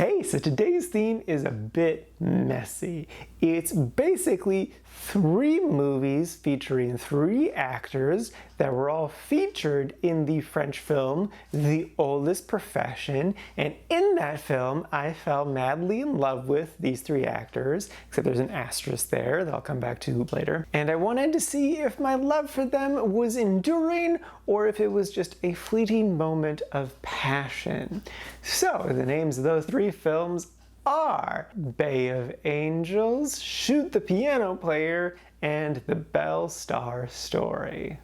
Hey, so today's theme is a bit messy. It's basically 3 movies featuring 3 actors that were all featured in the French film The Oldest Profession, and in that film I fell madly in love with these 3 actors, except there's an asterisk there that I'll come back to later, and I wanted to see if my love for them was enduring or if it was just a fleeting moment of passion. So the names of those 3 films are Bay of Angels, Shoot the Piano Player, and The Belle Star Story.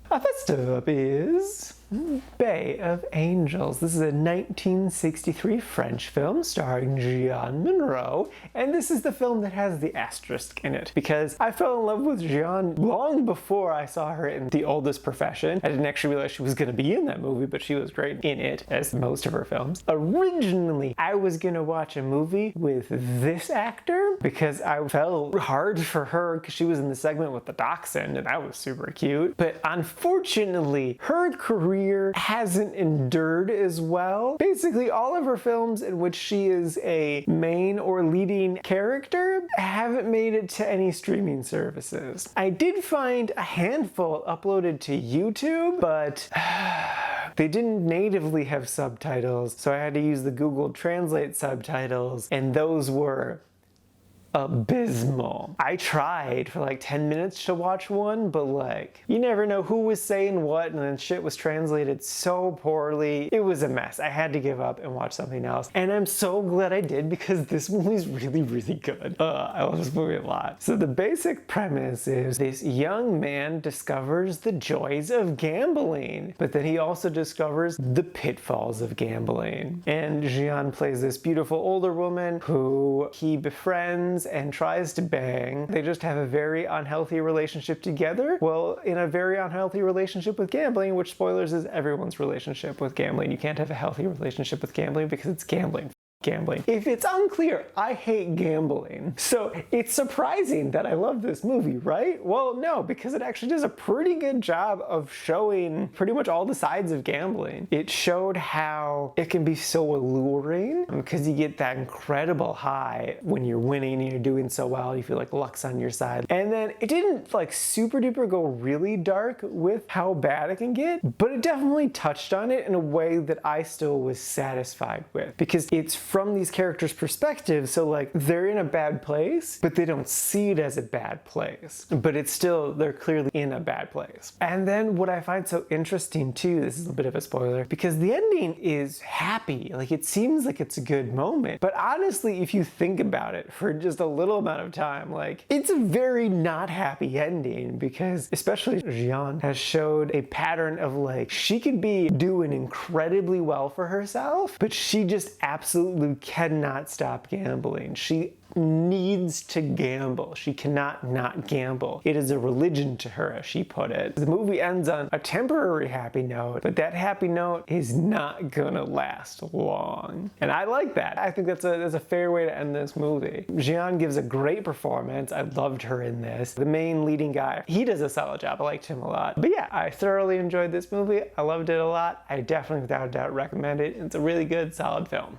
First up is Bay of Angels. This is a 1963 French film starring Jeanne Moreau, and this is the film that has the asterisk in it because I fell in love with Jeanne long before I saw her in The Oldest Profession. I didn't actually realize she was going to be in that movie, but she was great in it, as most of her films. Originally, I was going to watch a movie with this actor because I fell hard for her because she was in the segment with the dachshund, and that was super cute. But unfortunately, her career hasn't endured as well. Basically, all of her films in which she is a main or leading character haven't made it to any streaming services. I did find a handful uploaded to YouTube, but they didn't natively have subtitles, so I had to use the Google Translate subtitles, and those were abysmal. I tried for like 10 minutes to watch one, but like, you never know who was saying what, and then shit was translated so poorly. It was a mess. I had to give up and watch something else. And I'm so glad I did because this movie's really, really good. I love this movie a lot. So the basic premise is this young man discovers the joys of gambling, but then he also discovers the pitfalls of gambling. And Jeanne plays this beautiful older woman who he befriends and tries to bang. They just have a very unhealthy relationship together. Well, in a very unhealthy relationship with gambling, which, spoilers, is everyone's relationship with gambling. You can't have a healthy relationship with gambling because it's gambling. If it's unclear, I hate gambling. So it's surprising that I love this movie, right? Well, no, because it actually does a pretty good job of showing pretty much all the sides of gambling. It showed how it can be so alluring because you get that incredible high when you're winning and you're doing so well, you feel like luck's on your side. And then it didn't like super duper go really dark with how bad it can get, but it definitely touched on it in a way that I still was satisfied with because it's from these characters' perspectives, so like they're in a bad place, but they don't see it as a bad place. But it's still, they're clearly in a bad place. And then what I find so interesting too, this is a bit of a spoiler, because the ending is happy. Like it seems like it's a good moment. But honestly, if you think about it for just a little amount of time, like it's a very not happy ending because especially Jeanne has showed a pattern of like, she could be doing incredibly well for herself, but she just absolutely cannot stop gambling. She needs to gamble. She cannot not gamble. It is a religion to her, as she put it. The movie ends on a temporary happy note, but that happy note is not gonna last long. And I like that. I think that's a fair way to end this movie. Jeanne gives a great performance. I loved her in this. The main leading guy, he does a solid job. I liked him a lot. But yeah, I thoroughly enjoyed this movie. I loved it a lot. I definitely, without a doubt, recommend it. It's a really good, solid film.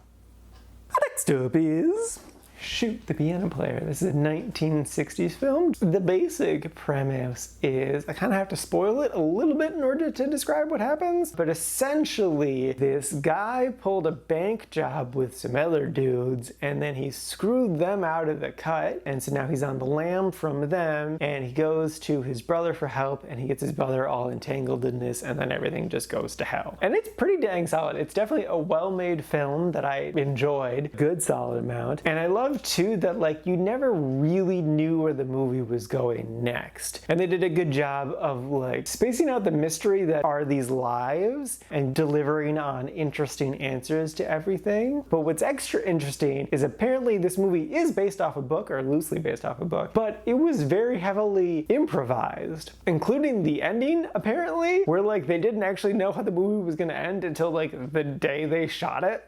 Next up is Shoot the Piano Player. This is a 1960s film. The basic premise is, I kind of have to spoil it a little bit in order to describe what happens, but essentially this guy pulled a bank job with some other dudes and then he screwed them out of the cut, and so now he's on the lam from them, and he goes to his brother for help and he gets his brother all entangled in this, and then everything just goes to hell. And it's pretty dang solid. It's definitely a well-made film that I enjoyed, good solid amount, and I love too that like you never really knew where the movie was going next, and they did a good job of like spacing out the mystery that are these lives and delivering on interesting answers to everything. But what's extra interesting is apparently this movie is based off a book, or loosely based off a book, but it was very heavily improvised, including the ending apparently, where like they didn't actually know how the movie was going to end until like the day they shot it.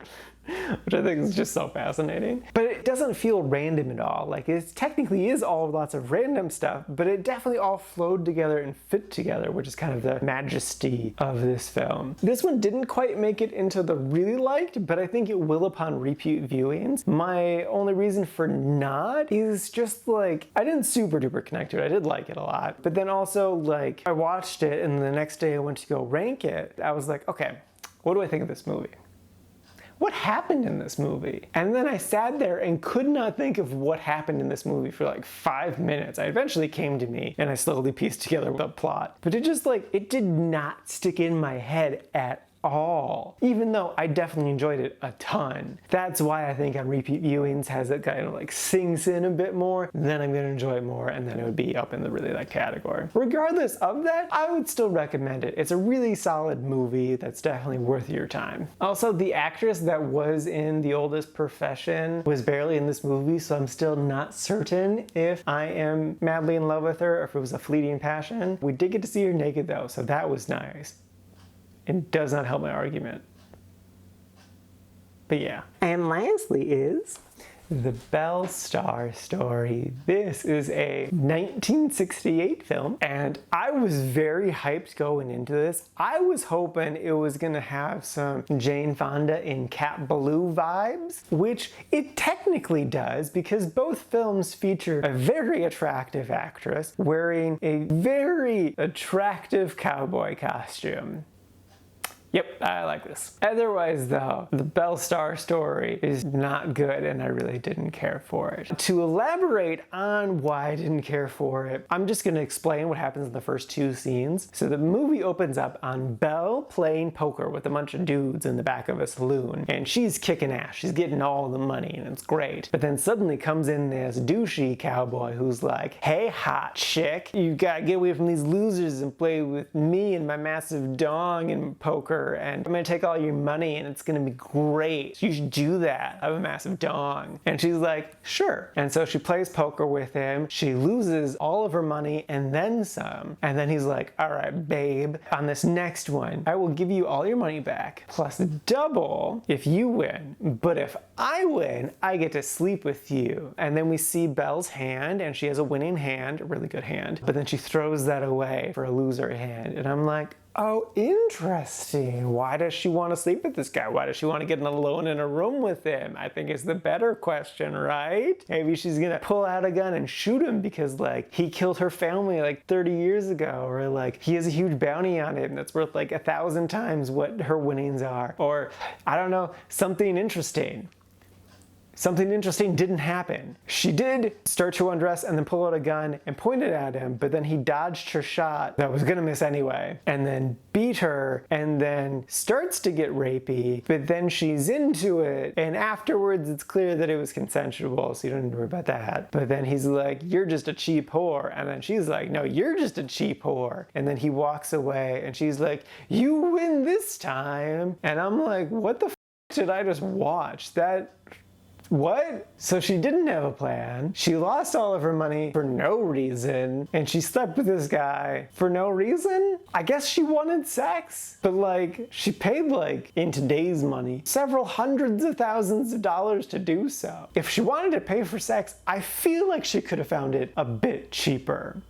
Which I think is just so fascinating. But doesn't feel random at all. Like, it technically is all lots of random stuff, but it definitely all flowed together and fit together, which is kind of the majesty of this film. This one didn't quite make it into the really liked, but I think it will upon repeat viewings. My only reason for not is just like, I didn't super duper connect to it. I did like it a lot, but then also like I watched it and the next day I went to go rank it. I was like, okay, what do I think of this movie? What happened in this movie? And then I sat there and could not think of what happened in this movie for like 5 minutes. It eventually came to me and I slowly pieced together the plot. But it just like, it did not stick in my head at all, even though I definitely enjoyed it a ton. That's why I think on repeat viewings has it kind of like sinks in a bit more, then I'm gonna enjoy it more, and then it would be up in the really like category. Regardless of that, I would still recommend it. It's a really solid movie that's definitely worth your time. Also, the actress that was in The Oldest Profession was barely in this movie, so I'm still not certain if I am madly in love with her or if it was a fleeting passion. We did get to see her naked though, so that was nice. It does not help my argument. But yeah. And lastly is The Belle Star Story. This is a 1968 film, and I was very hyped going into this. I was hoping it was gonna have some Jane Fonda in Cat Ballou vibes, which it technically does because both films feature a very attractive actress wearing a very attractive cowboy costume. Yep, I like this. Otherwise though, The Belle Star Story is not good and I really didn't care for it. To elaborate on why I didn't care for it, I'm just gonna explain what happens in the first 2 scenes. So the movie opens up on Belle playing poker with a bunch of dudes in the back of a saloon, and she's kicking ass, she's getting all the money and it's great. But then suddenly comes in this douchey cowboy who's like, hey hot chick, you gotta get away from these losers and play with me and my massive dong in poker, and I'm gonna take all your money and it's gonna be great. You should do that. I have a massive dong. And she's like, sure. And so she plays poker with him. She loses all of her money and then some. And then he's like, all right, babe, on this next one, I will give you all your money back plus double if you win. But if I win, I get to sleep with you. And then we see Belle's hand and she has a winning hand, a really good hand. But then she throws that away for a loser hand. And I'm like, oh, interesting. Why does she want to sleep with this guy? Why does she want to get alone in a room with him? I think is the better question, right? Maybe she's gonna pull out a gun and shoot him because like he killed her family like 30 years ago, or like he has a huge bounty on him that's worth like 1,000 times what her winnings are. Or I don't know, something interesting. Something interesting didn't happen. She did start to undress and then pull out a gun and point it at him, but then he dodged her shot that was gonna miss anyway, and then beat her, and then starts to get rapey, but then she's into it, and afterwards it's clear that it was consensual, so you don't need to worry about that. But then he's like, you're just a cheap whore, and then she's like, no, you're just a cheap whore. And then he walks away, and she's like, you win this time. And I'm like, what the f did I just watch? What? So she didn't have a plan. She lost all of her money for no reason, and she slept with this guy for no reason? I guess she wanted sex, but like, she paid like, in today's money, several hundreds of thousands of dollars to do so. If she wanted to pay for sex, I feel like she could have found it a bit cheaper.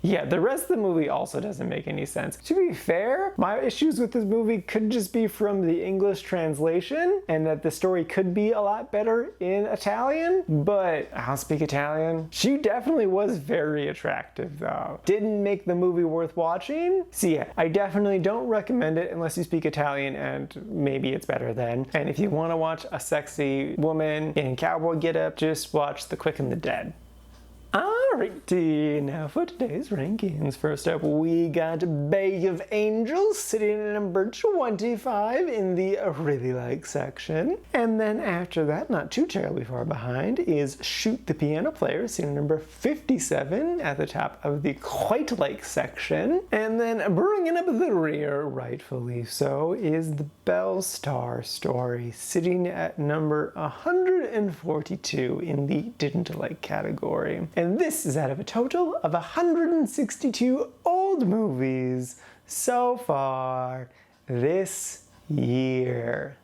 Yeah, the rest of the movie also doesn't make any sense. To be fair, my issues with this movie could just be from the English translation, and that the story could be a lot better in Italian, but I don't speak Italian. She definitely was very attractive though. Didn't make the movie worth watching. So yeah, I definitely don't recommend it unless you speak Italian, and maybe it's better then. And if you want to watch a sexy woman in cowboy getup, just watch The Quick and the Dead. Alrighty, now for today's rankings. First up, we got Bay of Angels sitting at number 25 in the really like section. And then after that, not too terribly far behind, is Shoot the Piano Player sitting at number 57 at the top of the quite like section. And then bringing up the rear, rightfully so, is The Belle Star Story sitting at number 142 in the didn't like category. And this is out of a total of 162 old movies so far this year.